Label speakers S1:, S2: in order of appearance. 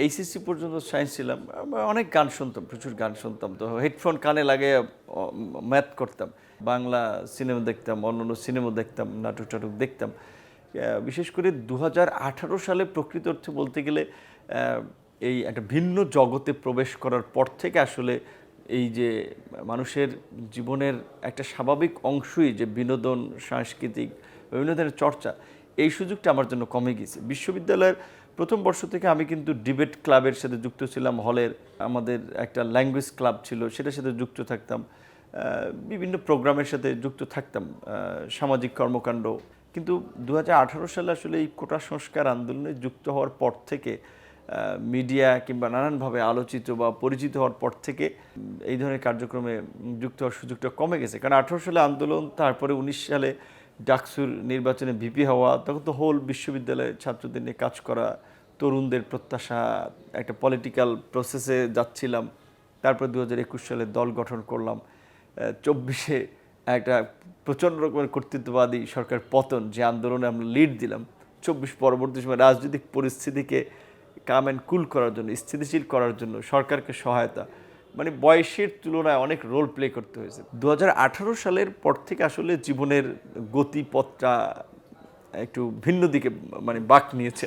S1: HSC পর্যন্ত science ছিলাম, অনেক গান শুনতাম, প্রচুর গান শুনতাম। তো হেডফোন কানে লাগিয়ে ম্যাথ করতাম, বাংলা সিনেমা দেখতাম, অন্যান্য সিনেমা দেখতাম, নাটক টাটক দেখতাম। বিশেষ করে 2018 সালে প্রকৃত অর্থে বলতে গেলে এই একটা ভিন্ন জগতে প্রবেশ করার পর থেকে আসলে এই যে মানুষের জীবনের একটা স্বাভাবিক অংশই যে বিনোদন, সাংস্কৃতিক বিভিন্ন ধরনের চর্চা, এই সুযোগটা আমার জন্য কমে গেছে। বিশ্ববিদ্যালয়ের প্রথম বর্ষ থেকে আমি কিন্তু ডিবেট ক্লাবের সাথে যুক্ত ছিলাম, হলের আমাদের একটা ল্যাঙ্গুয়েজ ক্লাব ছিল, সেটার সাথে যুক্ত থাকতাম, বিভিন্ন প্রোগ্রামের সাথে যুক্ত থাকতাম, সামাজিক কর্মকাণ্ড। কিন্তু 2018 সালে আসলে এই কোটা সংস্কার আন্দোলনে যুক্ত হওয়ার পর থেকে মিডিয়া কিংবা নানানভাবে আলোচিত বা পরিচিত হওয়ার পর থেকে এই ধরনের কার্যক্রমে যুক্ত হওয়ার সুযোগটা কমে গেছে। কারণ 18 সালে আন্দোলন, তারপরে 19 সালে ডাকসুর নির্বাচনে ভিপি হওয়া, তখন তো হোল বিশ্ববিদ্যালয়ে ছাত্রদের নিয়ে কাজ করা, তরুণদের প্রত্যাশা, একটা পলিটিক্যাল প্রসেসে যাচ্ছিলাম। তারপর 2021 সালে দল গঠন করলাম। 24-এ একটা প্রচণ্ড রকমের কর্তৃত্ববাদী সরকার পতন, যে আন্দোলনে আমরা লিড দিলাম। 24 পরবর্তী সময় রাজনৈতিক পরিস্থিতিকে কাম অ্যান্ড কুল করার জন্য, স্থিতিশীল করার জন্য সরকারকে সহায়তা, মানে বয়সের তুলনায় অনেক রোল প্লে করতে হয়েছে। 2018 সালের পর থেকে আসলে জীবনের গতিপথটা একটু ভিন্ন দিকে মানে বাঁক নিয়েছে।